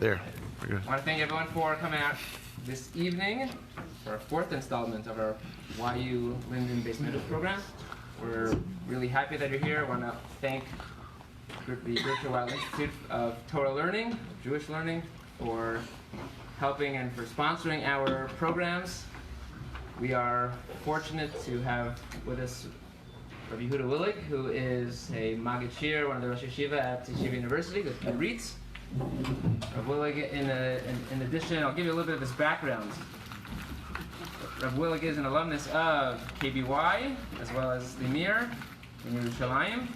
There. We're good. I want to thank everyone for coming out this evening for our fourth installment of our YU Linden Beit Midrash program. We're really happy that you're here. I want to thank the Yeshiva Institute of Torah Learning, Jewish Learning, for helping and for sponsoring our programs. We are fortunate to have with us Rabbi Yehuda Willig, who is a Maggid Shir, one of the Rosh Yeshiva at Yeshiva University, with the REITs. Rabbi Willig, in addition, I'll give you a little bit of his background. Rabbi Willig is an alumnus of KBY, as well as the Mir in Yerushalayim.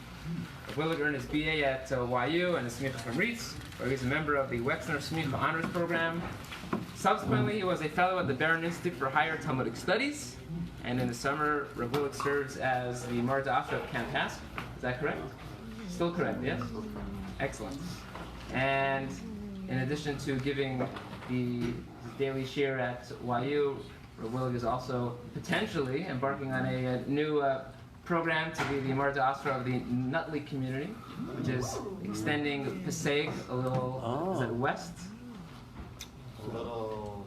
Rabbi Willig earned his BA at YU and his Smicha from REITs, where he's a member of the Wexner Smicha Honors Program. Subsequently, he was a fellow at the Barron Institute for Higher Talmudic Studies, and in the summer, Rabbi Willig serves as the Marza Asra of Camp HASP. Is that correct? Still correct, yes? Excellent. And in addition to giving the daily shir at YU, Rabbi Willig is also potentially embarking on a new program to be the Marza Asra of the Nutley community, which is extending Passaic a little, is it west? A little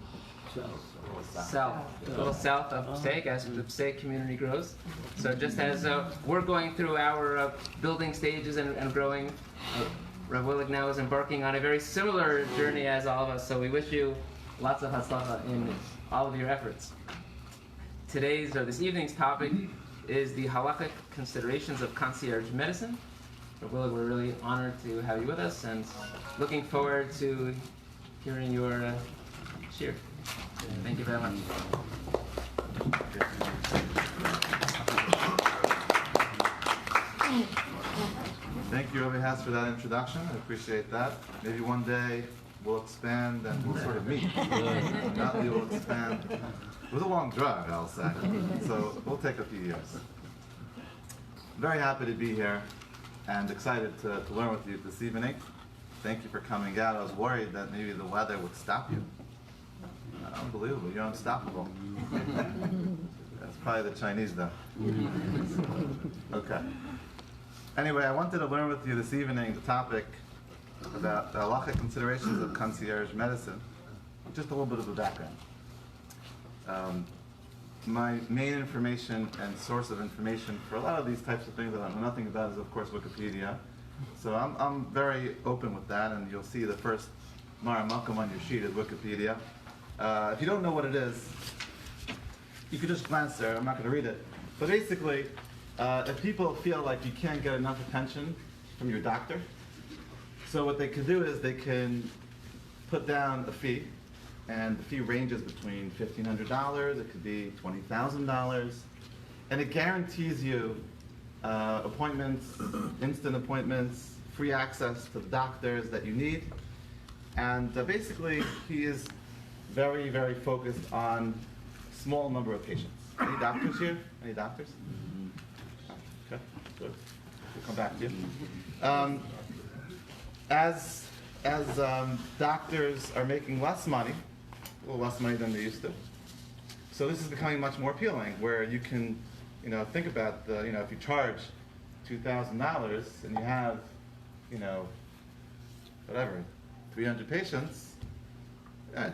south. A little south of Passaic as the Passaic community grows. So just as we're going through our building stages and growing, Rabbi Willig now is embarking on a very similar journey as all of us, so we wish you lots of hatzlacha in all of your efforts. This evening's topic is the Halachik considerations of concierge medicine. Rabbi Willig, we're really honored to have you with us and looking forward to hearing your shir. Thank you very much. Thank you, Rabbi Haas, for that introduction. I appreciate that. Maybe one day we'll expand and we'll sort of meet. Not we will expand. It was a long drive, I'll say. So we'll take a few years. Very happy to be here and excited to learn with you this evening. Thank you for coming out. I was worried that maybe the weather would stop you. Unbelievable, you're unstoppable. That's probably the Chinese, though. Okay. Anyway, I wanted to learn with you this evening the topic about the halachic considerations of concierge medicine. Just a little bit of a background. My main information and source of information for a lot of these types of things that I know nothing about is, of course, Wikipedia. So I'm very open with that, and you'll see the first Mara Malcolm on your sheet is Wikipedia. If you don't know what it is, you could just glance there. I'm not going to read it. But basically, if people feel like you can't get enough attention from your doctor, so what they can do is they can put down a fee, and the fee ranges between $1,500, it could be $20,000, and it guarantees you appointments, instant appointments, free access to the doctors that you need, and basically he is very, very focused on a small number of patients. Any doctors here? Any doctors? Okay, good. We'll come back to you. As doctors are making less money, a little less money than they used to, so this is becoming much more appealing, where you can, think about if you charge $2,000 and you have, whatever, 300 patients,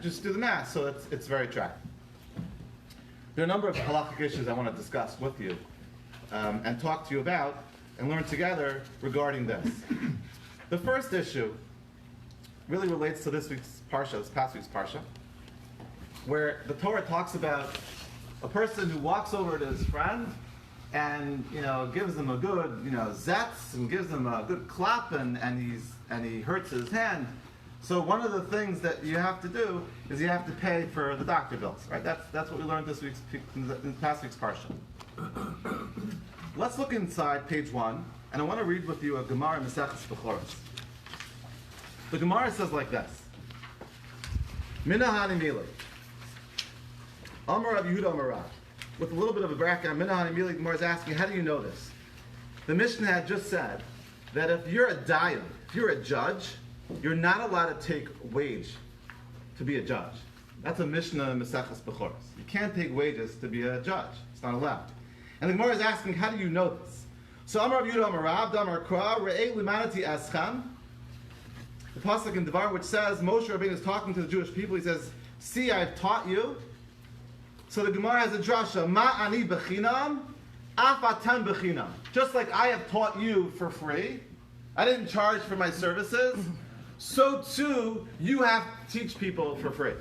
just do the math. So it's very attractive. There are a number of halakhic issues I want to discuss with you and talk to you about and learn together regarding this. The first issue really relates to this past week's parsha, where the Torah talks about a person who walks over to his friend and gives him a good zetz and gives him a good clap and he hurts his hand. So one of the things that you have to do is you have to pay for the doctor bills, right? That's what we learned in past week's parsha. Let's look inside page 1, and I want to read with you a Gemara in Maseches Bechoros. The Gemara says like this: Mina hani mili, Amar Rabbi Yehuda Amar Rav. With a little bit of a background, Mina hani mili, the Gemara is asking, how do you know this? The Mishnah had just said that if you're a dayan, if you're a judge, you're not allowed to take wage to be a judge. That's a Mishnah in Maseches Bechoros. You can't take wages to be a judge. It's not allowed. And the Gemara is asking, how do you know this? So Amar Rabbi Yehuda Amar Rav, Damar Kra, Re'ei Limanati Ascham. The pasuk in Devar which says Moshe Rabbeinu is talking to the Jewish people. He says, "See, I've taught you." So the Gemara has a drasha, "Ma ani bechinam, af atem bechinam." Just like I have taught you for free, I didn't charge for my services. So too, you have to teach people for free.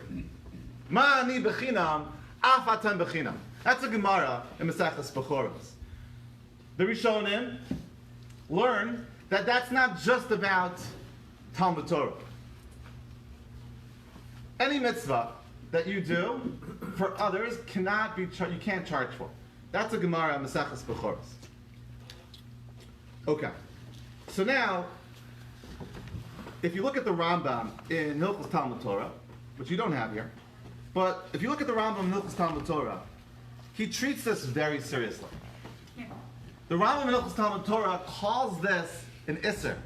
Ma ani bechinam, af atem bechinam. That's a Gemara in Maseches Bechoros. The Rishonim learn that that's not just about Talmud Torah. Any mitzvah that you do for others cannot be you can't charge for. That's a Gemara in Maseches Bechoros. Okay. So now, if you look at the Rambam in Hilchos Talmud Torah, which you don't have here, but if you look at the Rambam in Hilchos Talmud Torah, he treats this very seriously. The Rambam in Hilchos Talmud Torah calls this an isser.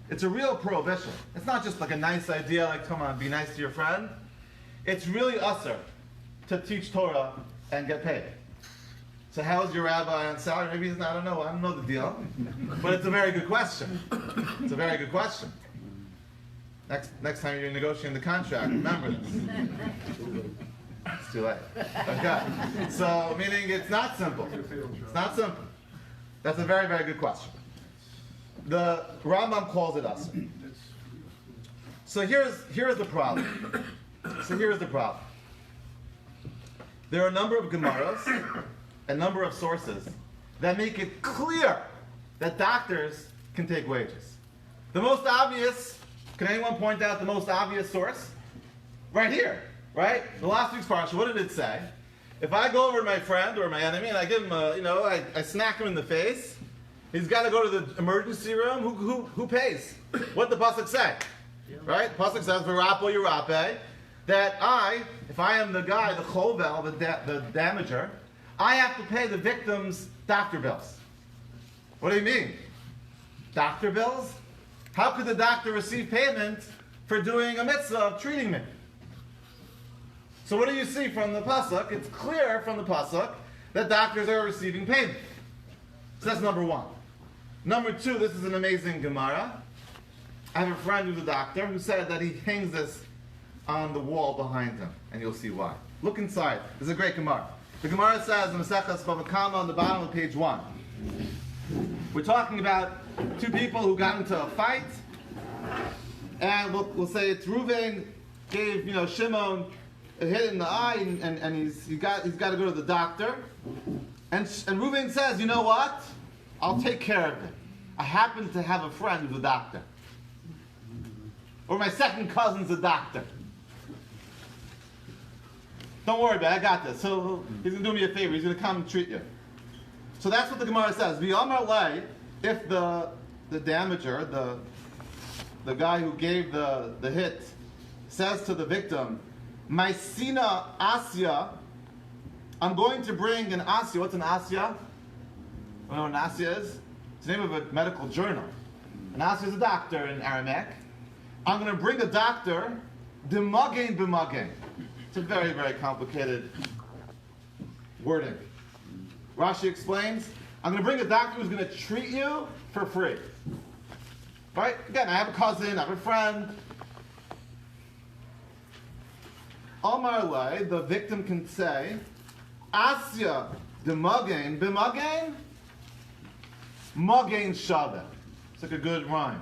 It's a real prohibition. It's not just like a nice idea, like come on, be nice to your friend. It's really usser to teach Torah and get paid. So how's your rabbi on salary? Maybe he's not, I don't know the deal. But it's a very good question. It's a very good question. Next time you're negotiating the contract, remember this. It's too late. Okay. So, meaning it's not simple. It's not simple. That's a very, very good question. The Rambam calls it usser. So here's the problem. There are a number of Gemaras, a number of sources that make it clear that doctors can take wages. The most obvious, can anyone point out the most obvious source? Right here, right? The last week's parsha, what did it say? If I go over to my friend or my enemy and I give him I smack him in the face, he's got to go to the emergency room. Who pays? What did the pasuk say? Right? The pasuk says, "V'rapo yirape," that if I am the guy, the chovel, the damager, I have to pay the victim's doctor bills. What do you mean? Doctor bills? How could the doctor receive payment for doing a mitzvah of treating me? So what do you see from the pasuk? It's clear from the pasuk that doctors are receiving payment. So that's number one. Number two, this is an amazing Gemara. I have a friend who's a doctor who said that he hangs this on the wall behind him, and you'll see why. Look inside. This is a great Gemara. The Gemara says in Maseches Bava Kama on the bottom of page 1. We're talking about two people who got into a fight, and we'll say it's Reuven gave Shimon a hit in the eye, and he's got to go to the doctor, and Reuven says, you know what? I'll take care of it. I happen to have a friend who's a doctor, or my second cousin's a doctor. Don't worry about it, I got this. So he's going to do me a favor. He's going to come and treat you. So that's what the Gemara says. V'yamar lei, if the damager, the guy who gave the hit, says to the victim, "My sina asya, I'm going to bring an asya." What's an asya? You know what an asya is? It's the name of a medical journal. An asya is a doctor in Aramaic. I'm going to bring a doctor, d'magen b'magen. It's a very, very complicated wording. Rashi explains, I'm going to bring a doctor who's going to treat you for free. Right? Again, I have a cousin, I have a friend. Omar lei, the victim can say, Asya d'magen b'magen, magen shaveh. It's like a good rhyme.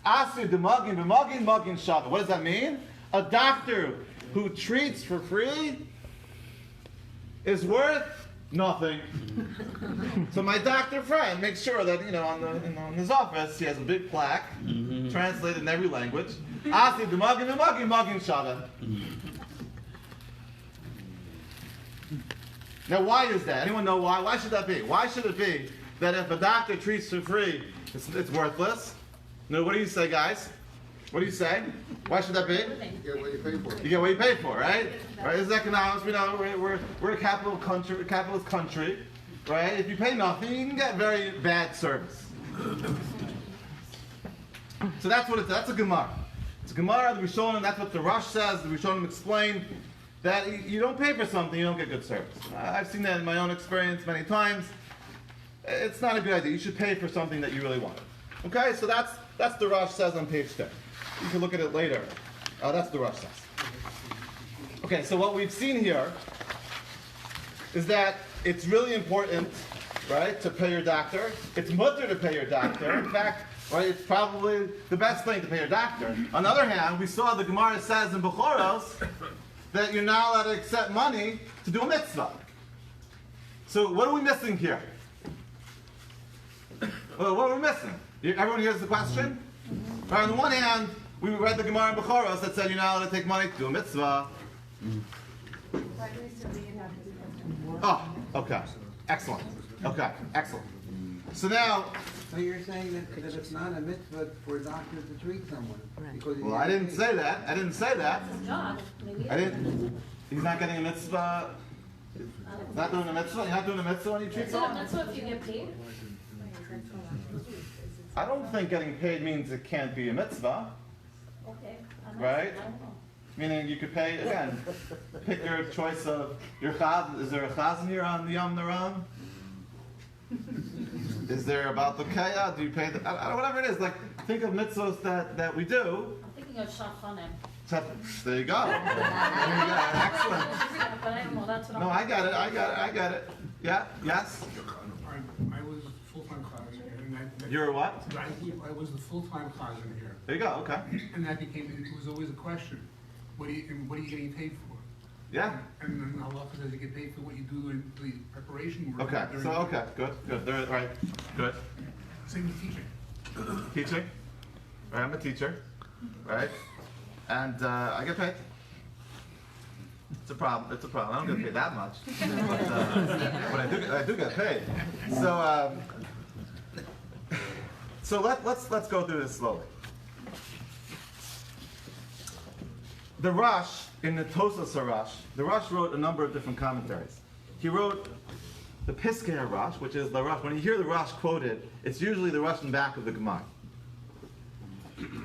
Asya d'magen b'magen, magen shaveh. What does that mean? A doctor who treats for free is worth nothing. So my doctor friend makes sure that in his office he has a big plaque translated in every language. Asi d'magen b'magen, magen shaveh. Now why is that? Anyone know why? Why should that be? Why should it be that if a doctor treats for free, it's worthless? No, what do you say, guys? What do you say? Why should that be? You get what you pay for. You get what you pay for, right? Right? This is economics. We know we're a capitalist country, right? If you pay nothing, you can get very bad service. So that's what that's a Gemara. It's a Gemara. The Rishonim. That's what the Rosh says. The Rishonim explain that you don't pay for something, you don't get good service. I've seen that in my own experience many times. It's not a good idea. You should pay for something that you really want. Okay, so that's the Rosh says on page 10. You can look at it later. That's the Rosh says. Okay, so what we've seen here is that it's really important, right, to pay your doctor. It's mutter to pay your doctor. In fact, right, it's probably the best thing to pay your doctor. On the other hand, we saw the Gemara says in Bechoros that you're not allowed to accept money to do a mitzvah. So what are we missing here? Well, what are we missing? Everyone hears the question? Right, on the one hand, we read the Gemara in Bechoros that said you're not allowed to take money to do a mitzvah. Oh, okay. Excellent. Okay, excellent. So now... So you're saying that it's not a mitzvah for a doctor to treat someone? Because Well, I didn't say that. I didn't say that. It's a job. Maybe. I didn't... He's not getting a mitzvah. He's not doing a mitzvah. You're not doing a mitzvah when you treat someone? That's what if you get paid. I don't think getting paid means it can't be a mitzvah. Okay. Right? I don't know. Meaning you could pay, again, pick your choice of your chaz. Is there a chazan here on the Yom Naram? Is there about the kaya? Do you pay the, whatever it is, like think of mitzvahs that we do. I'm thinking of Shachanem. There you go. There you go. Excellent. But I don't know. That's what No, I'm. I got it. Yeah, yes? I was full-time chazan here, and that You're what? I was the full-time chazan here, There you go, okay. and that became, it was always a question, what are you getting paid for? Yeah. And then Allah says you get paid for what you do in the preparation work. Okay, during so, the- okay, good. There, all right, good. Same with teaching. Teaching, right, I'm a teacher, right? And I get paid. It's a problem. I don't get paid that much, but I do get paid. So let's go through this slowly. The Rosh in the Tosas Rosh, the Rosh wrote a number of different commentaries. He wrote the Piskei Rosh, which is the Rosh. When you hear the Rosh quoted, it's usually the Rosh in back of the Gemara.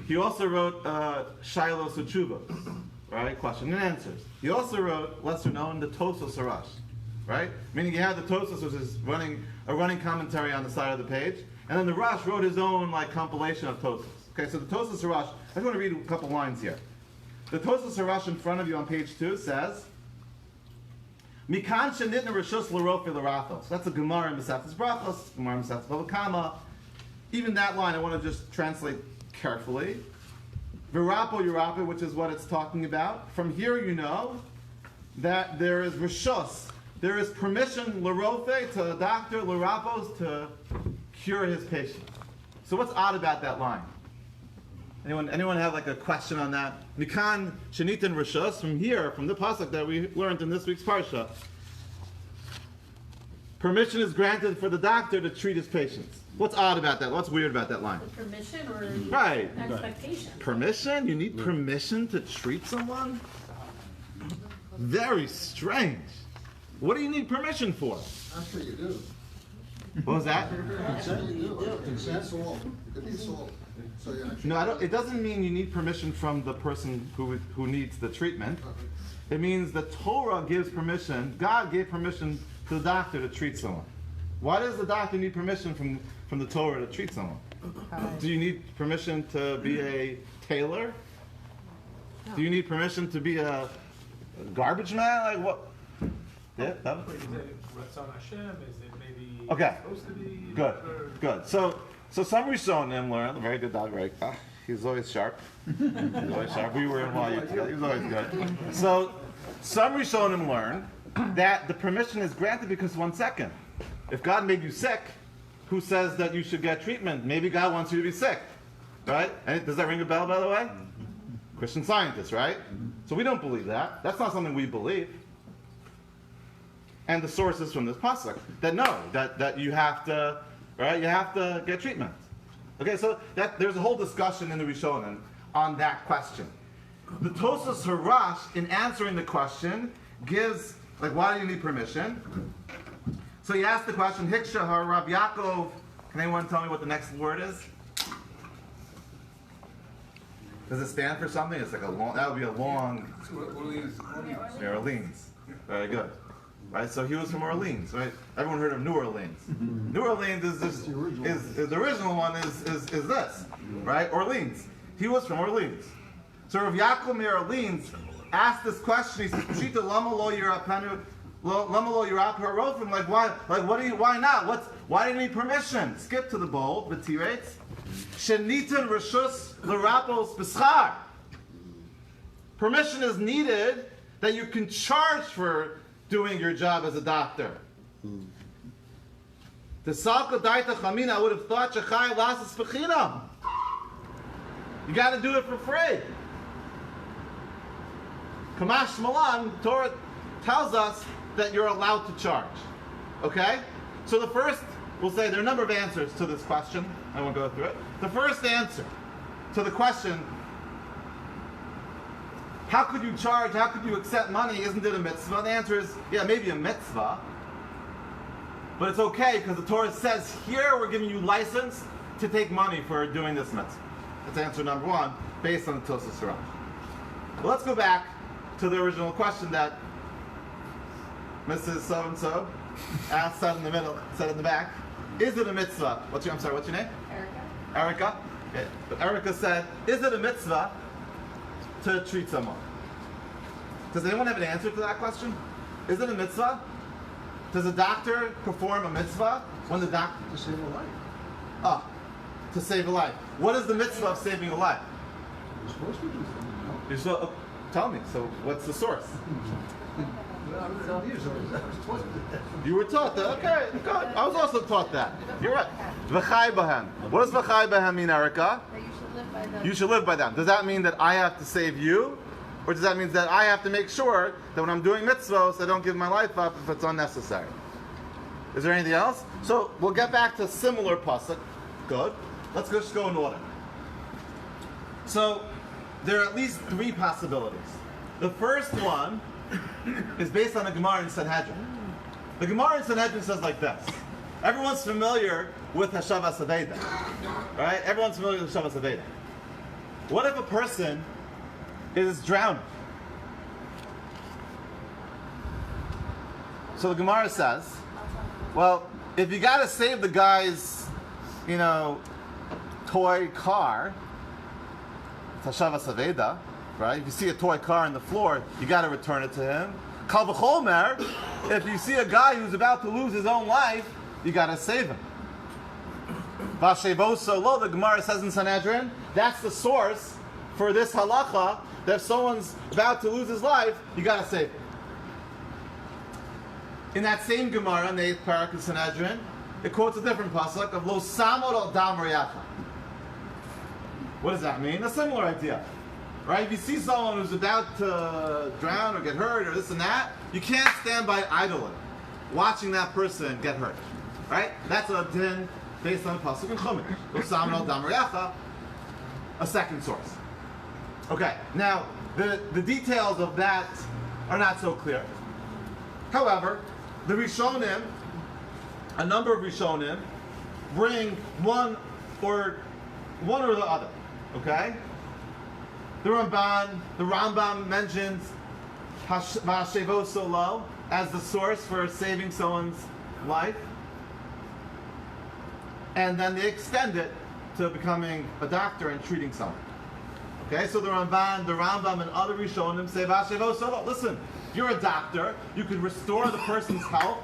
He also wrote Shiloh Suchuba, right? Question and answers. He also wrote, lesser known, the Tosas Rosh, right? Meaning you have the Tosas, which is a running commentary on the side of the page, and then the Rosh wrote his own compilation of Tosas. Okay, so the Tosas Rosh. I just want to read a couple lines here. The Tosas Rosh in front of you on page 2 says, Mikan shenitna reshus l'rofe l'rachos. That's a Gemara in Mesechus Brachos, Gemara in Mesechus Bava Kama. Even that line I want to just translate carefully. V'rapo yurapo, which is what it's talking about. From here you know that there is reshus, there is permission l'rofe, to a doctor, l'rapos, to cure his patient. So what's odd about that line? Anyone have a question on that? Mikan shenitin reshus, from here, from the pasuk that we learned in this week's parsha. Permission is granted for the doctor to treat his patients. What's odd about that? What's weird about that line? The permission or the Right. expectation. Permission? You need permission to treat someone? Very strange. What do you need permission for? Actually, you do. What was that? Consent, you do. Consent, so it needs all. So you actually. No, it doesn't mean you need permission from the person who needs the treatment. It means the Torah gives permission, God gave permission to the doctor to treat someone. Why does the doctor need permission from the Torah to treat someone? Do you need permission to be a tailor? Do you need permission to be a garbage man? Like what? Yeah, that was... Is it Ratzon Hashem? Is it maybe Okay. supposed to be? Good, Or- good. So some Rishonim learned, very good dog, right? He's always sharp. He's always sharp. We were in YU together. He was always good. So some Rishonim learned that the permission is granted because, one second, if God made you sick, who says that you should get treatment? Maybe God wants you to be sick, right? And does that ring a bell, by the way? Christian Scientists, right? So we don't believe that. That's not something we believe. And the sources from this pasuk that no, that you have to, right? You have to get treatment. Okay, so there's a whole discussion in the Rishonim on that question. The Tosas Harash, in answering the question, gives why do you need permission? So he asked the question, Hiksha har Rav Yaakov. Can anyone tell me what the next word is? Does it stand for something? It's like a long. That would be a long. Orleans. Orleans. Very good. Right, so he was from Orleans, right? Everyone heard of New Orleans. New Orleans is the original one is this, right? Orleans. He was from Orleans. So Rav Yaakov Meir Orleans asked this question. He says, "Pshita lama lo yirapenu, lama lo yirap harofim." Like why? Like what do you? Why not? Why do you need permission? Skip to the bold. V'tirates. Shenitan reshus l'rapos b'schar. Permission is needed that you can charge for doing your job as a doctor. The salka daita chamina, I would have thought shechai lasas bechinam. You got to do it for free. Kamash Malan, Torah tells us that you're allowed to charge. Okay? So the first, we'll say there are a number of answers to this question. I won't go through it. The first answer to the question, how could you charge, how could you accept money, isn't it a mitzvah? The answer is, yeah, maybe a mitzvah. But it's okay because the Torah says here we're giving you license to take money for doing this mitzvah. That's answer number one, based on the Tosas Sirach. Well, let's go back to the original question that Mrs. So-and-so asked, said in the middle, said in the back. Is it a mitzvah? What's your name? Erica. Okay. But Erica said, is it a mitzvah to treat someone? Does anyone have an answer to that question? Is it a mitzvah? Does a doctor perform a mitzvah when the doctor... To save a life. Ah, to save a life. What is the mitzvah of saving a life? You're supposed to do something, no? You're so, tell me, so what's the source? You were taught that? Okay, good. I was also taught that. You're right. V'chai bahem. What does v'chai bahem mean, Erica? That you should live by them. You should live by them. Does that mean that I have to save you? Or does that mean that I have to make sure that when I'm doing mitzvahs, I don't give my life up if it's unnecessary? Is there anything else? So we'll get back to a similar pasuk. Good. Let's just go in order. So there are at least three possibilities. The first one is based on the Gemara in Sanhedrin. The Gemara in Sanhedrin says like this. Everyone's familiar with Hashavas Aveda, right? Everyone's familiar with Hashavas Aveda. What if a person is drowning? So the Gemara says, well, if you got to save the guy's, toy car, it's Hashavas Aveda, right? If you see a toy car on the floor, you got to return it to him. Kal v'chomer, if you see a guy who's about to lose his own life, you got to save him. Vashevoso lo, the Gemara says in Sanhedrin, that's the source for this halacha, that if someone's about to lose his life, you got to save him. In that same Gemara, in the 8th parak of Sanhedrin, it quotes a different pasuk of lo samod al dam riyacha. What does that mean? A similar idea. Right? If you see someone who's about to drown or get hurt or this and that, you can't stand by idly watching that person get hurt. Right? That's a din based on pasuk and chumash. Lo samod al dam riyacha, a second source. Okay, now the details of that are not so clear. However, the Rishonim, a number of Rishonim, bring one or the other. Okay? The Rambam mentions Vashevo Solo as the source for saving someone's life. And then they extend it to becoming a doctor and treating someone. Okay, so the Rambam, and other Rishonim say Vashevo Solo. Listen, you're a doctor, you can restore the person's health.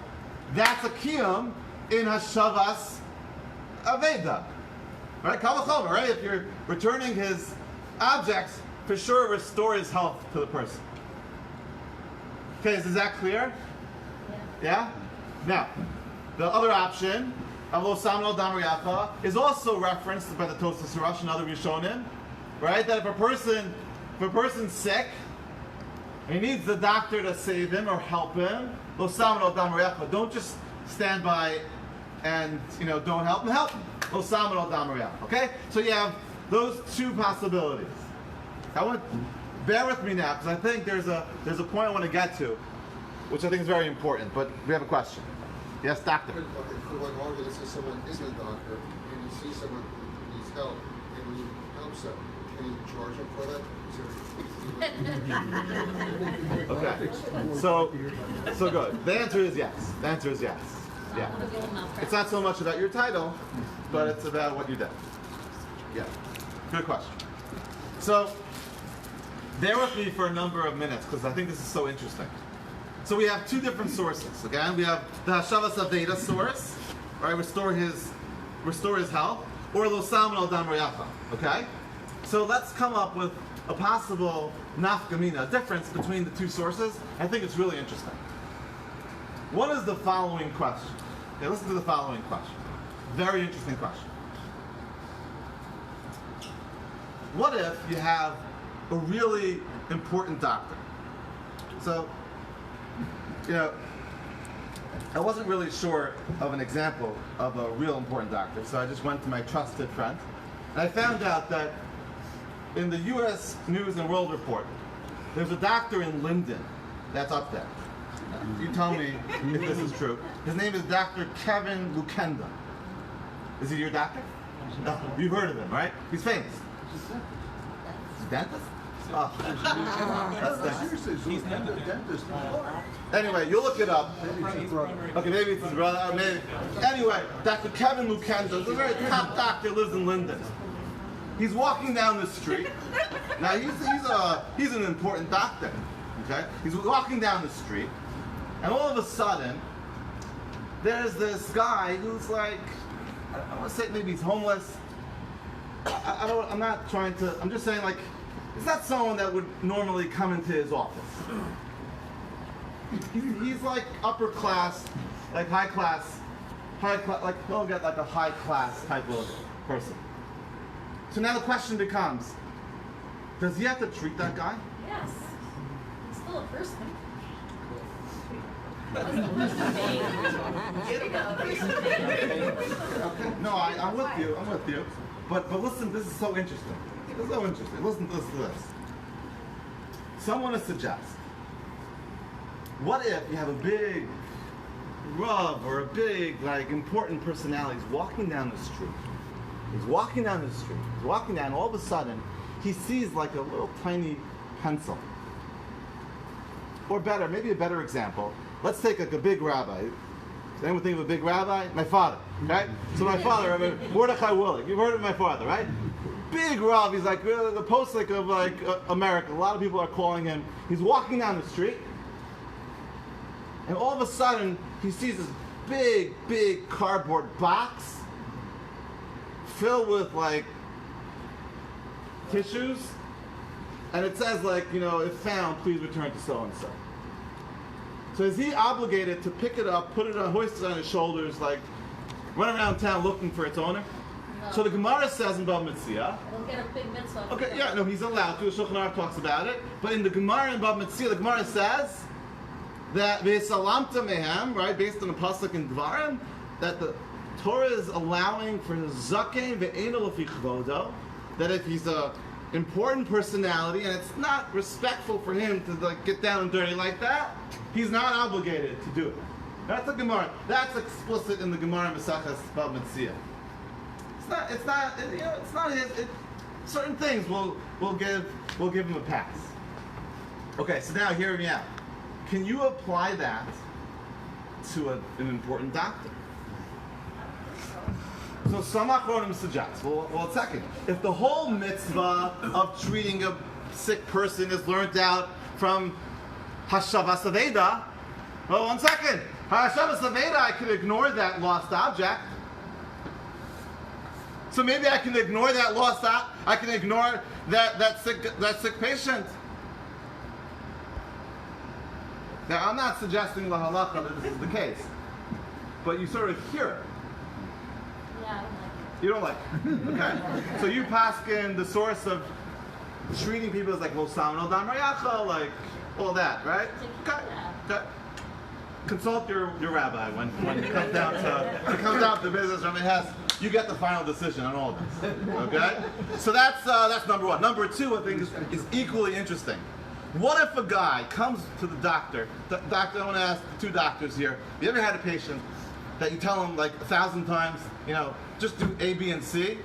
That's a kiyum in Hashavas Aveda. Right? Kal v'chomer, right? If you're returning his objects, for sure restore his health to the person. Okay, is that clear? Yeah? Now, the other option, of lo samod al dam riyacha, is also referenced by the Tosas Sirach and other Rishonim, right? That if a person's sick, he needs the doctor to save him or help him, lo samod al dam riyacha. Don't just stand by and don't help him. Help him. Lo samod al dam riyacha. Okay? So you have those two possibilities. Bear with me now, because I think there's a point I want to get to, which I think is very important. But we have a question. Yes, doctor. For like argument, let's say someone isn't a doctor, and you see someone who needs help, and you help them, can you charge them for that? Okay. So good. The answer is yes. The answer is yes. Yeah. It's not so much about your title, but it's about what you did. Yeah. Good question. So, bear with me for a number of minutes because I think this is so interesting. So we have two different sources. Okay, we have the Hashavas Aveda source, right? Restore his health, or Lo Salmon Al Dam Reyacha. Okay, so let's come up with a possible nafkamina, difference between the two sources. I think it's really interesting. What is the following question? Okay, listen to the following question. Very interesting question. What if you have a really important doctor? So, I wasn't really sure of an example of a real important doctor, so I just went to my trusted friend, and I found out that in the U.S. News and World Report, there's a doctor in Linden that's up there. You tell me if this is true. His name is Dr. Kevin Lukenda. Is he your doctor? No, you've heard of him, right? He's famous. He's a dentist? Oh. That's nice. He's not a dentist. Anyway, you'll look it up. Okay, maybe it's his brother. Maybe. Anyway, Dr. Kevin Lukenda is a very top doctor, lives in Linden. He's walking down the street. Now, he's an important doctor. Okay? He's walking down the street, and all of a sudden, there's this guy who's like, I want to say maybe he's homeless. I'm not trying to, I'm just saying, like, it's not someone that would normally come into his office. He's like upper class, like high class, like he'll get like a high class type of person. So now the question becomes, does he have to treat that guy? Yes. It's still a person. Okay. No, I'm with you. But listen, this is so interesting. This is so interesting. Listen to this. Someone to suggest, what if you have a big Rav or a big, like, important personality is walking down the street. He's walking down, all of a sudden, he sees like a little tiny pencil. Or better, maybe a better example, let's take like a big rabbi. Does anyone think of a big rabbi? My father, right? So my father, Rabbi Yehuda Willig. You've heard of my father, right? Big Rav, he's like the post-like of like America. A lot of people are calling him. He's walking down the street, and all of a sudden, he sees this big cardboard box filled with like tissues, and it says like, if found, please return to so-and-so. So is he obligated to pick it up, put it on, hoist it on his shoulders, like run around town looking for its owner? No. So the Gemara says in Bava Metzia, It'll get a big mitzvah. okay, yeah, no, he's allowed to. The Shulchan Aruch talks about it, but in the Gemara in Bava Metzia, the Gemara says that v'salamta mehem, right, based on the pasuk in Dvarim, that the Torah is allowing for the zaken ve'eno lefi chvodo, that if he's a important personality and it's not respectful for him to like get down and dirty like that, he's not obligated to do it. That's the Gemara. That's explicit in the Gemara Mesachas Bava Metzia. It's not his. Certain things we'll give him a pass. Okay, so now hear me out. Can you apply that to an important doctor? So some Achronim suggests, well, second, if the whole mitzvah of treating a sick person is learned out from Hashavas Aveda, well, 1 second. Hashavas Aveda, I could ignore that lost object. So maybe I can ignore that lost object. I can ignore that sick patient. Now, I'm not suggesting la halacha that this is the case, but you sort of hear it. Yeah, You don't like it. Okay? So you paskin the source of treating people as like Lo Salmon Al Dam Reyacha, like all that, right? Okay. Consult your rabbi when it comes down to business. I mean, you get the final decision on all this. Okay? So that's number one. Number two, I think, is equally interesting. What if a guy comes to the doctor? Doctor, I want to ask the two doctors here. Have you ever had a patient that you tell him like 1,000 times, just do A, B, and C,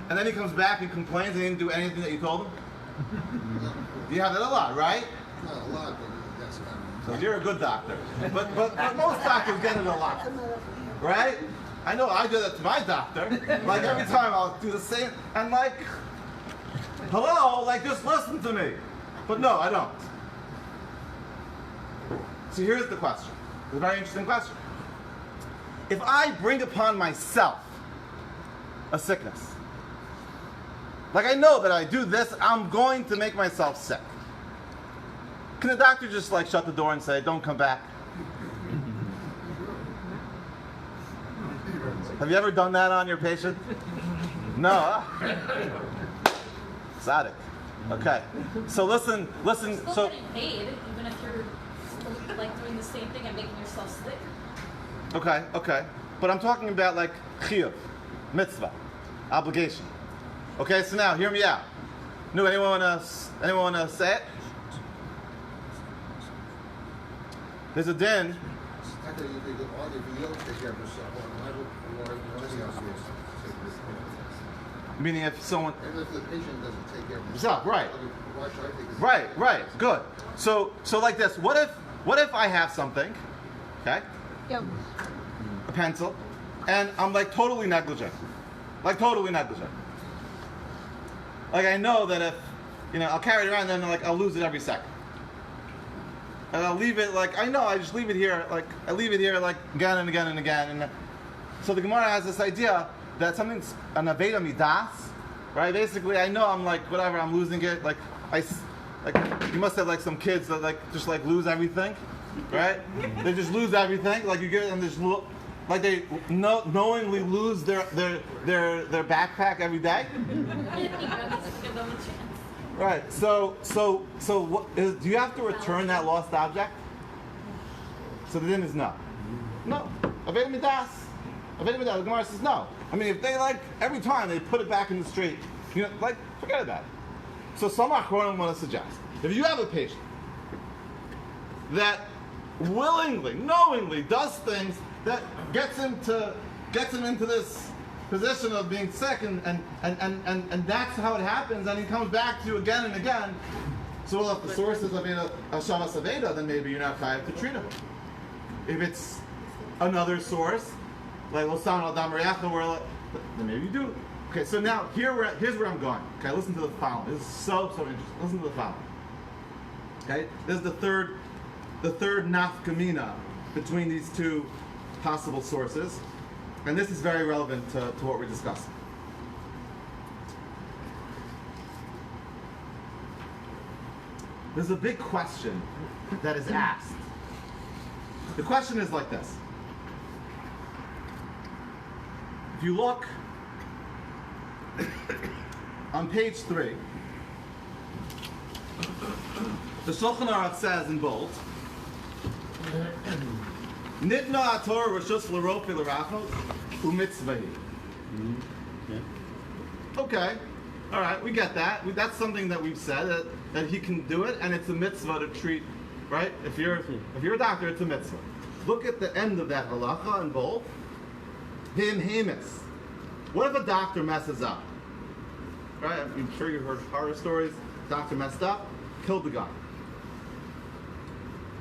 and then he comes back and complains and he didn't do anything that you told him? You have that a lot, right? Not a lot, but that's kind of. So you're a good doctor. But most doctors get it a lot, right? I know I do that to my doctor. Like every time I'll do the same, and like, Hello, like just listen to me. But no, I don't. So here's the question. It's a very interesting question. If I bring upon myself a sickness, like I know that I do this, I'm going to make myself sick. Can the doctor just like shut the door and say, don't come back? Have you ever done that on your patient? No. Tzaddik. Okay. So listen. Still So getting paid, even if you're still like doing the same thing and making yourself sick. okay. But I'm talking about like chiyuv, mitzvah, obligation. Okay. So now hear me out. No, anyone wanna say it? There's a din. I think you could argue if you don't take care of yourself, why anything else you Meaning if someone. and if the patient doesn't take care of Himself, right. why should I take this? Right. Good. So like this. What if I have something, okay? Yep. A pencil, and I'm like totally negligent. Like totally negligent. Like I know that if, I'll carry it around, then like I'll lose it every second. And I'll leave it like, I just leave it here, like I leave it here like again and again and again. And so the Gemara has this idea that something's an aveda midas, right? Basically, I know I'm like, whatever, I'm losing it. Like you must have like some kids that like just like lose everything, right? They just lose everything. Like you get them just like they knowingly lose their backpack every day. Give them a chance. Right. So do you have to return that lost object? So the din is no. No. Aveda midas. Aveda midas. The Gemara says no. I mean, if they like every time they put it back in the street, like forget about it. So some achronim want to suggest if you have a patient that willingly, knowingly does things that gets him into this position of being sick, and that's how it happens, and he comes back to you again and again. So well, if the source is of Shavas Aveda, then maybe you're not chayav to treat him. If it's another source, like Losan al Damarecha, then maybe you do. Okay, so now here's where I'm going. Okay, listen to the following. This is so interesting. Listen to the following. Okay, this is the third nafkamina between these two possible sources. And this is very relevant to what we're discussing. There's a big question that is asked. The question is like this. If you look on page 3, the Shulchan Aruch says in bold, Nitna ator rishus l'rofi l'rachos u'mitzvahi. Okay, all right, we get that. That's something that we've said that he can do it, and it's a mitzvah to treat, right? If you're a doctor, it's a mitzvah. Look at the end of that halacha in bold. Him hemis. What if a doctor messes up? Right? I'm sure you've heard horror stories. Doctor messed up, killed the guy.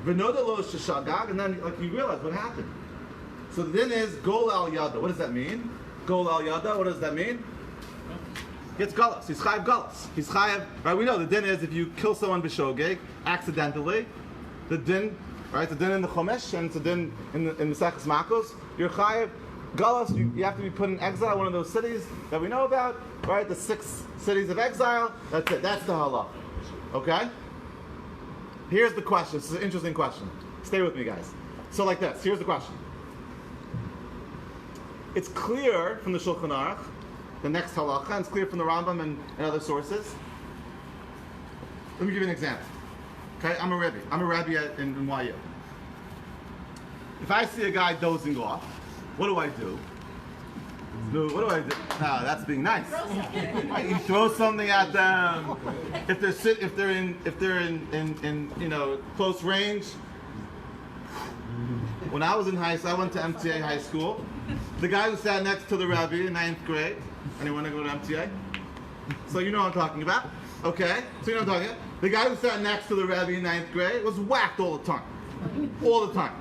V'noda lo sheshagag, and then like you realize what happened. So then is gol al yada. What does that mean? Gol al yada. What does that mean? It's galus. He's chayav galus. He's chayav. Right? We know the din is if you kill someone b'shogeg accidentally, the din, right? The din in the Chumash and it's a din in Maseches Makos. You're chayav galus. You have to be put in exile. One of those cities that we know about, right? The 6 cities of exile. That's it. That's the halach. Okay. Here's the question. This is an interesting question. Stay with me, guys. So like this. Here's the question. It's clear from the Shulchan Aruch, the next halacha, and it's clear from the Rambam and other sources. Let me give you an example. Okay, I'm a Rabbi. I'm a Rabbi in NYU. If I see a guy dozing off, what do I do? No, what do I do? No, that's being nice. Right, you throw something at them. If they're in close range. When I was in high school, I went to MTA high school. The guy who sat next to the Rabbi in 9th grade. Anyone to go to MTA? So you know what I'm talking about. Okay? So you know what I'm talking about. The guy who sat next to the Rabbi in 9th grade was whacked all the time. All the time.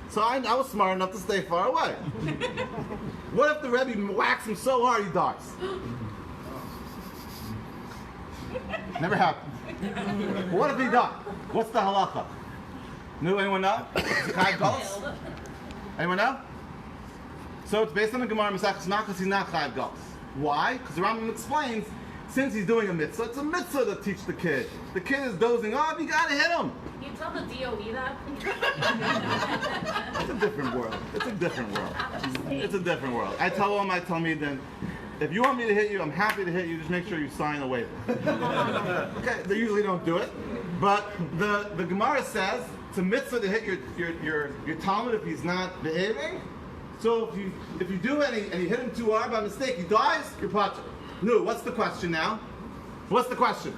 So I was smart enough to stay far away. What if the Rebbe whacks him so hard he dies? Never happened. What if he died? What's the halacha? No, anyone know? Chayav galus? Anyone know? So it's based on the Gemara Masechus Nachas. He's not chayav galus. Why? Because the Rambam explains, since he's doing a mitzvah, it's a mitzvah to teach the kid. The kid is dozing off. You gotta hit him. You tell the DOE that? It's a different world. It's a different world. It's a different world. I tell all my Talmidim, if you want me to hit you, I'm happy to hit you. Just make sure you sign a waiver. Okay, they usually don't do it, but the Gemara says it's a mitzvah to hit your Talmud if he's not behaving. So if you do and you hit him too hard by mistake, he dies. You're patur. No, what's the question now? What's the question,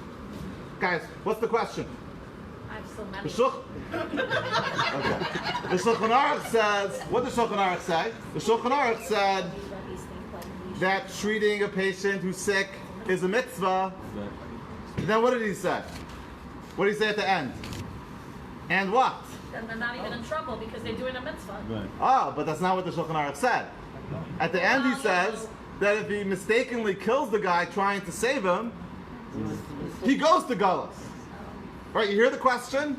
guys? What's the question? I have so many. The Okay. The Shulchan Aruch says, what does Shulchan Aruch say? The Shulchan Aruch said that treating a patient who's sick is a mitzvah. Then what did he say? What did he say at the end? And what? Then they're not even in trouble because they're doing a mitzvah. Ah, but that's not what the Shulchan Aruch said. At the end he says that if he mistakenly kills the guy trying to save him, he goes to Galus. Right, you hear the question?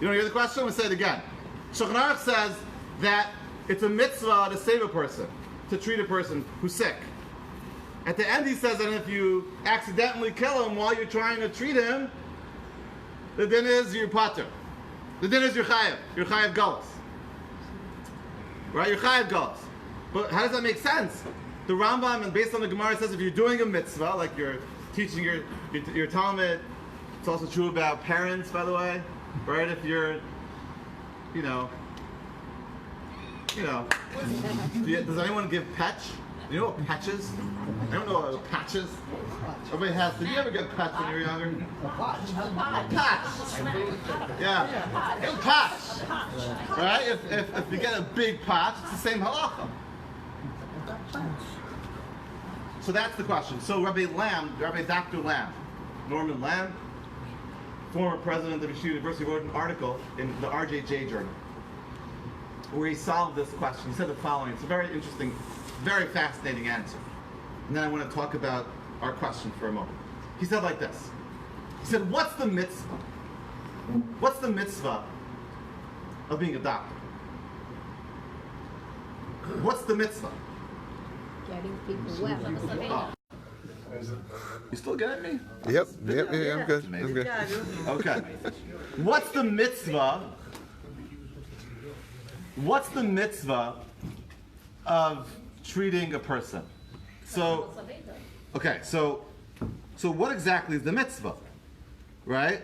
You don't hear the question? I'm going to say it again. Shulchan Aruch says that it's a mitzvah to save a person, to treat a person who's sick. At the end he says that if you accidentally kill him while you're trying to treat him, the din is your patur. The din is your chayav galus. Right, your chayav galus. But how does that make sense? The Rambam, and based on the Gemara, says if you're doing a mitzvah, like you're teaching your Talmud, it's also true about parents, by the way, right? If you're, does anyone give patch? Do you know what patch is? I don't know what patches. Everybody has. Did you ever get patch when you were younger? A patch. Yeah. A patch. Right? If you get a big patch, it's the same halacha. So that's the question. So Rabbi Dr. Lamb, Norman Lamb, former president of Yeshiva University, wrote an article in the RJJ Journal where he solved this question. He said the following. It's a very interesting, very fascinating answer. And then I want to talk about our question for a moment. He said like this. He said, what's the mitzvah? What's the mitzvah of being a doctor? What's the mitzvah? Getting people well. You still getting me? Yep, I'm good. I'm good. Okay. What's the mitzvah? What's the mitzvah of treating a person? So, okay, so what exactly is the mitzvah? Right?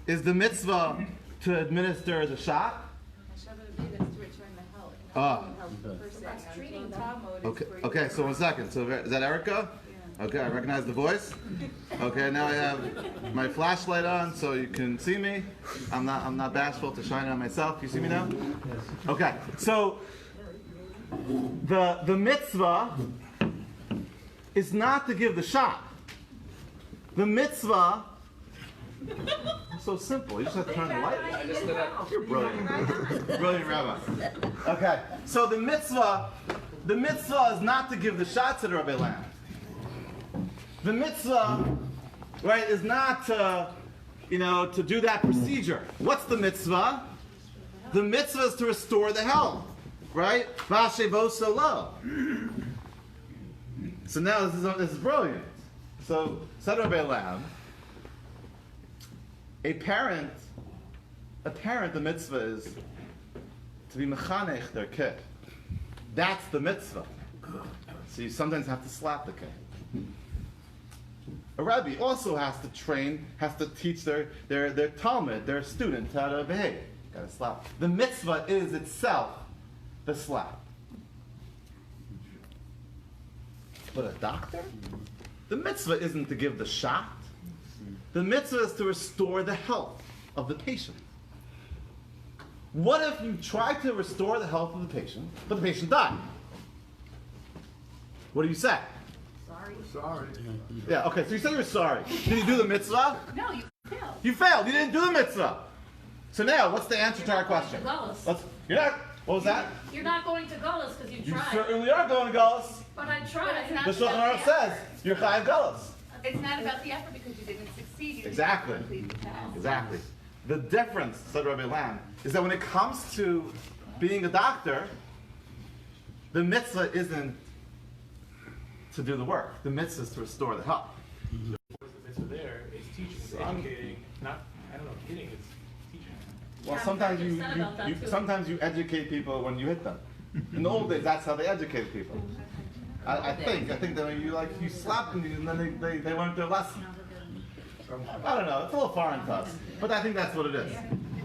Is the mitzvah to administer the shot? Okay, so 1 second. So is that Erica? Okay, I recognize the voice. Okay, now I have my flashlight on so you can see me. I'm not bashful to shine it on myself. You see me now? Okay, so the mitzvah is not to give the shot. The mitzvah is so simple. You just have to turn the light. I just lit up. You're brilliant. Brilliant rabbi. Okay, so the mitzvah is not to give the shot to the Rabbi Lamb. The mitzvah, right, is not to do that procedure. What's the mitzvah? The mitzvah is to restore the health, right? So now this is brilliant. So said Rabbi Lamb, a parent, the mitzvah is to be mechanech their kid. That's the mitzvah. So you sometimes have to slap the kid. A rabbi also has to teach their Talmud, their students how to behave. Got to slap. The mitzvah is itself the slap. But a doctor? The mitzvah isn't to give the shot. The mitzvah is to restore the health of the patient. What if you try to restore the health of the patient, but the patient died? What do you say? Sorry. Yeah, okay, so you say you're sorry. Did you do the mitzvah? No, you failed. You failed. You didn't do the mitzvah. So now, what's the answer to our question? You're not. What was that? You're not going to Gullus because you You tried. certainly are going to Galus. But I tried. The Shulchan Aruch says you're chayav Galus. it's not about the effort because you didn't succeed. You Exactly. Didn't complete the task. Exactly. The difference, said Rabbi Lam, is that when it comes to being a doctor, the mitzvah isn't to do the work. The mitzvah is to restore the health. The mitzvah there is teaching, it's educating, not, I don't know, hitting, it's teaching. Well, Yeah, sometimes I'm upset about that too. sometimes you educate people when you hit them. In the old days, that's how they educated people. I think that when you slap them and then they learned their lesson. I don't know. It's a little foreign to us, but I think that's what it is.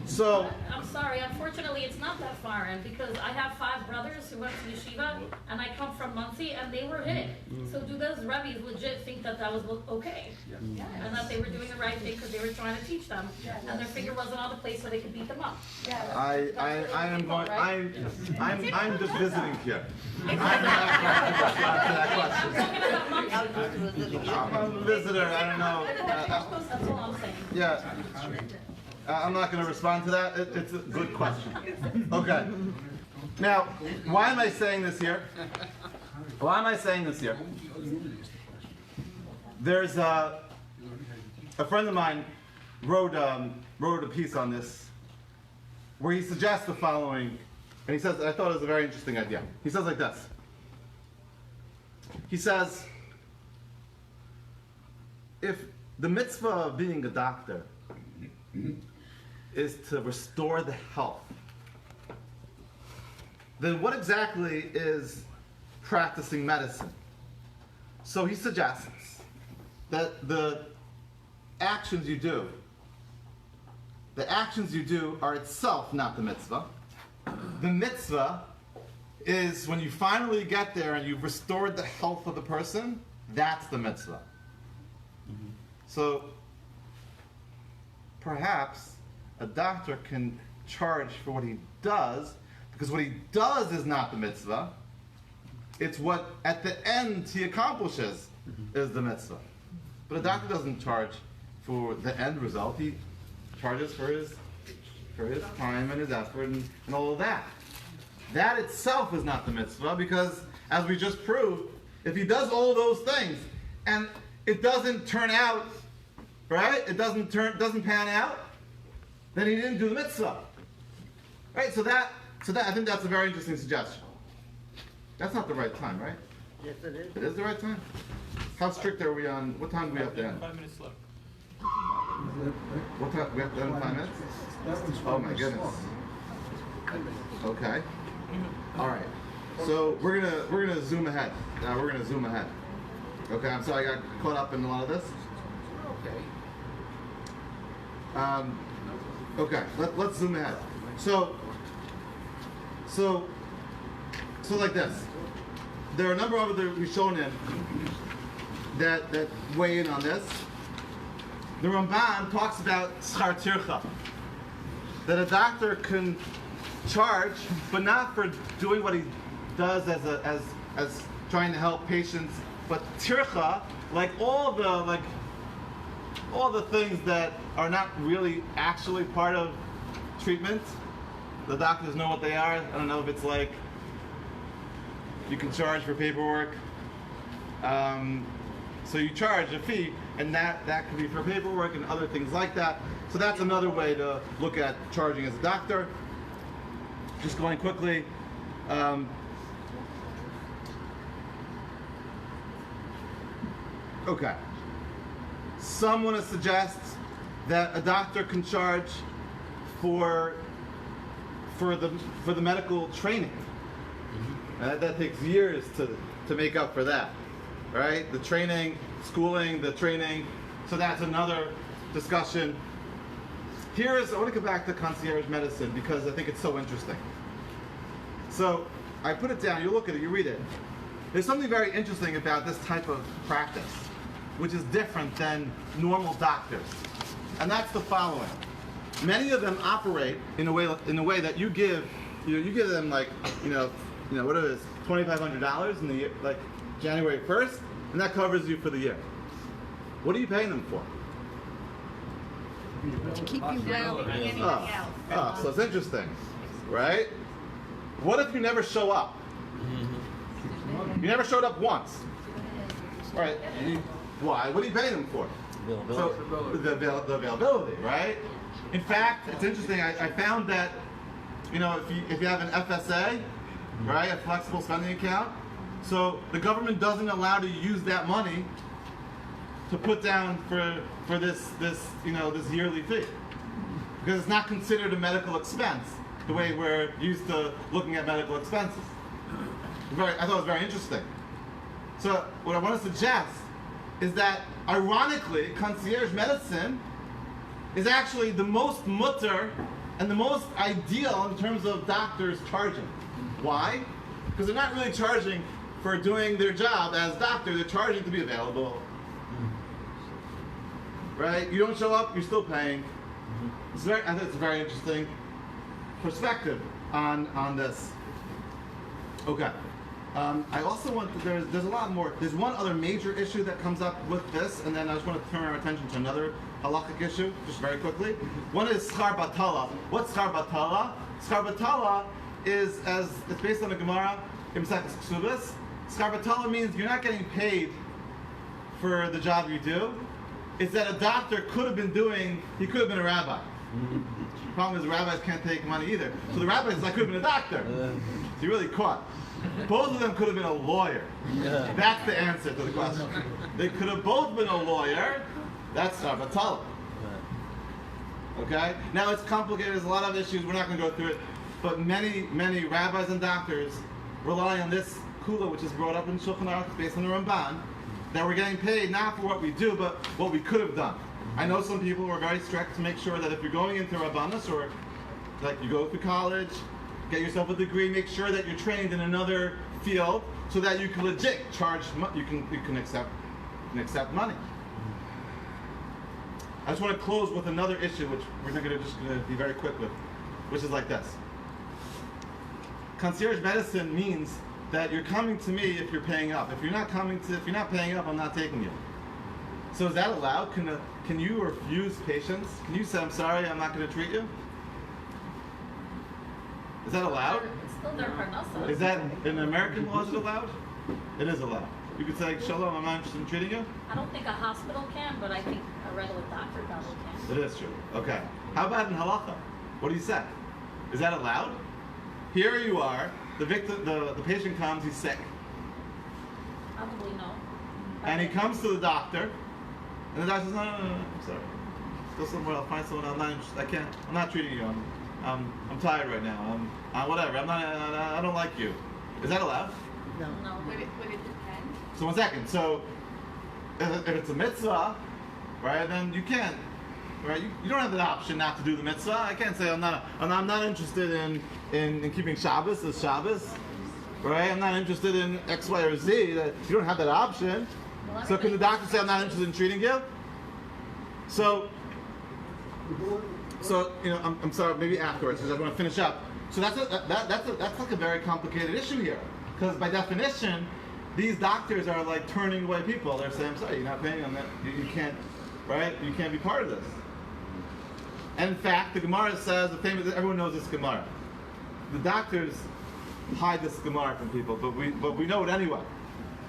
So I'm sorry, unfortunately, it's not that foreign because I have 5 brothers who went to Yeshiva and I come from Muncie and they were hit. So do those rabbis legit think that was okay? Yes. And that they were doing the right thing because they were trying to teach them and their finger wasn't on the place so they could beat them up? I'm just visiting here. I'm a visitor. I don't know. That's all I'm saying. Yeah. I'm not going to respond to that. It's a good question. Okay. Now, why am I saying this here? Why am I saying this here? There's a friend of mine wrote a piece on this where he suggests the following, and he says, I thought it was a very interesting idea. He says like this. He says, if the mitzvah of being a doctor is to restore the health, then what exactly is practicing medicine? So he suggests that the actions you do are itself not the mitzvah. The mitzvah is when you finally get there and you've restored the health of the person, that's the mitzvah. So perhaps a doctor can charge for what he does, because what he does is not the mitzvah. It's what at the end he accomplishes is the mitzvah. But a doctor doesn't charge for the end result. He charges for his time and his effort and all of that. That itself is not the mitzvah, because as we just proved, if he does all those things and it doesn't turn out, right? It doesn't pan out, then he didn't do the mitzvah. Right? So that I think that's a very interesting suggestion. That's not the right time, right? Yes, it is. It is the right time? How strict are we on, what time do we have to end? 5 minutes left. What time, we have to end in 5 minutes? Oh my goodness. Okay. All right. So we're gonna zoom ahead. We're gonna zoom ahead. Okay. I'm sorry I got caught up in a lot of this. Okay. Let's zoom ahead. So like this. There are a number of other Rishonim that weigh in on this. The Ramban talks about schar tircha, that a doctor can charge, but not for doing what he does as trying to help patients, but tircha, like all the things that are not really actually part of treatment. The doctors know what they are. I don't know if it's like you can charge for paperwork. So you charge a fee, and that could be for paperwork and other things like that. So that's another way to look at charging as a doctor. Just going quickly. Okay. Some want to suggest that a doctor can charge for the medical training. That takes years to make up for that, right? The training, schooling, the training. So that's another discussion. I want to go back to concierge medicine because I think it's so interesting. So I put it down, you look at it, you read it. There's something very interesting about this type of practice, which is different than normal doctors. And that's the following. Many of them operate in a way that you give them like, what it is, $2,500 in the year, like January 1st, and that covers you for the year. What are you paying them for? To keep you well. So it's interesting, right? What if you never show up? You never showed up once. All right. Why? What are you paying them for? So, the availability, right? In fact, it's interesting. I found that, if you have an FSA, right, a flexible spending account, so the government doesn't allow you to use that money to put down for this yearly fee, because it's not considered a medical expense the way we're used to looking at medical expenses. I thought it was very interesting. So what I want to suggest is that, ironically, concierge medicine is actually the most mutter and the most ideal in terms of doctors charging. Why? Because they're not really charging for doing their job as doctor, they're charging to be available. Right? You don't show up, you're still paying. I think it's a very interesting perspective on this. Okay. I also want there's a lot more. There's one other major issue that comes up with this, and then I just want to turn our attention to another halakhic issue, just very quickly. One is schar batala. What's schar batala? Schar batala is, as it's based on the Gemara in Maseches Ksubos. Schar batala means you're not getting paid for the job you do. It's that a doctor could have been he could have been a rabbi. The problem is the rabbis can't take money either. So the rabbi is could have been a doctor. So you're really caught. Both of them could have been a lawyer. That's the answer to the question. They could have both been a lawyer. That's schar batala. Okay? Now it's complicated. There's a lot of issues. We're not going to go through it. But many rabbis and doctors rely on this kula, which is brought up in Shulchan Aruch based on the Ramban, that we're getting paid not for what we do, but what we could have done. I know some people who are very strict to make sure that if you're going into Rabbanus, or you go to college, get yourself a degree, make sure that you're trained in another field so that you can legit charge, you can accept money. I just want to close with another issue, which we're just going to be very quick with, which is like this. Concierge medicine means that you're coming to me if you're paying up. If you're not paying up, I'm not taking you. So is that allowed? Can you refuse patients? Can you say, I'm sorry, I'm not going to treat you? Is that allowed? It's still their parnasa. Is that, in American law, is it allowed? It is allowed. You could say, Shalom, I'm not interested in treating you? I don't think a hospital can, but I think a regular doctor probably can. It is true. Okay. How about in halacha? What do you say? Is that allowed? Here you are, the patient comes, he's sick. Probably no. And he comes to the doctor, and the doctor says, no, I'm sorry. Go somewhere else, find someone else. I'm not interested. I'm not treating you. I'm tired right now. Whatever. I don't like you. Is that allowed? No. Would it depend? So 1 second. So if it's a mitzvah, right, then you can't. Right? You don't have the option not to do the mitzvah. I can't say I'm not interested in keeping Shabbos as Shabbos. Right? I'm not interested in X, Y, or Z. You don't have that option. Well, So can the doctor say I'm not interested in treating you? So I'm sorry, maybe afterwards, because I want to finish up. So that's a very complicated issue here, because by definition, these doctors are turning away people. They're saying, I'm sorry, you're not paying them. You can't, right? You can't be part of this. And in fact, the Gemara says, everyone knows this Gemara. The doctors hide this Gemara from people, but we know it anyway.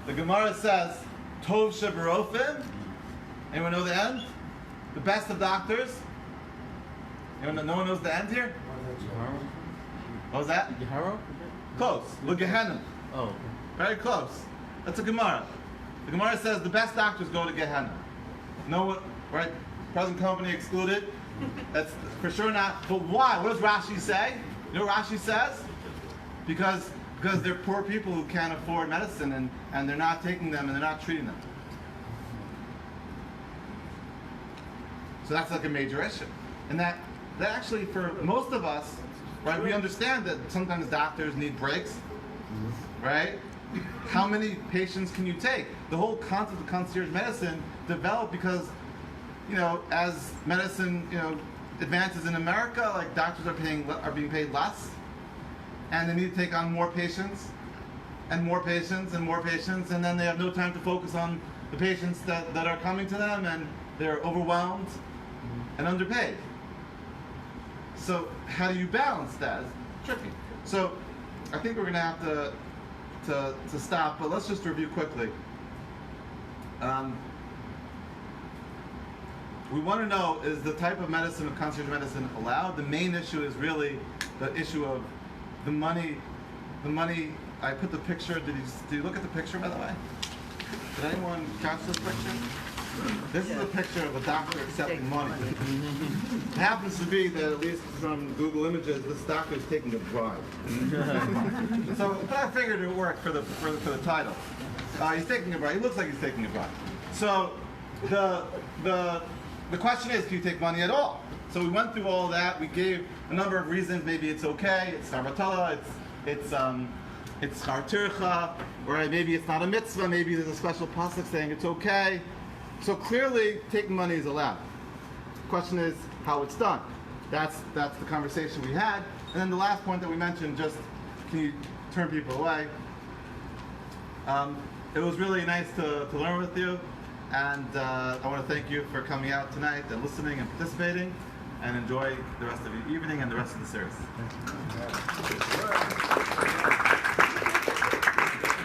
The Gemara says, Tov sheberofim. Anyone know the end? The best of doctors. No one knows the end here? What was that? Close. Gehenna. Oh. Very close. That's a Gemara. The Gemara says the best doctors go to Gehenna. No one, right? Present company excluded. That's for sure not. But why? What does Rashi say? You know what Rashi says? Because they're poor people who can't afford medicine, and they're not taking them and they're not treating them. So that's a major issue. And that actually, for most of us, right, we understand that sometimes doctors need breaks, right? How many patients can you take? The whole concept of concierge medicine developed because, as medicine, advances in America, doctors are being paid less, and they need to take on more patients, and more patients, and more patients, and then they have no time to focus on the patients that are coming to them, and they're overwhelmed and underpaid. So how do you balance that? It's tricky. So I think we're going to have to stop, but let's just review quickly. we want to know, is the type of medicine of concierge medicine allowed? The main issue is really the issue of the money. The money. I put the picture. Did you look at the picture, by the way? Did anyone catch this picture? This is a picture of a doctor accepting money. It happens to be that, at least from Google Images, this doctor is taking a bribe. So, but I figured it would work for the title. He's taking a bribe. He looks like he's taking a bribe. So, the question is, can you take money at all? So we went through all that. We gave a number of reasons. Maybe it's okay. It's sarbatala. It's hartircha. Or maybe it's not a mitzvah. Maybe there's a special pasuk saying it's okay. So clearly, taking money is allowed. The question is how it's done. That's the conversation we had. And then the last point that we mentioned, just can you turn people away? It was really nice to learn with you. And I want to thank you for coming out tonight and listening and participating. And enjoy the rest of your evening and the rest of the series.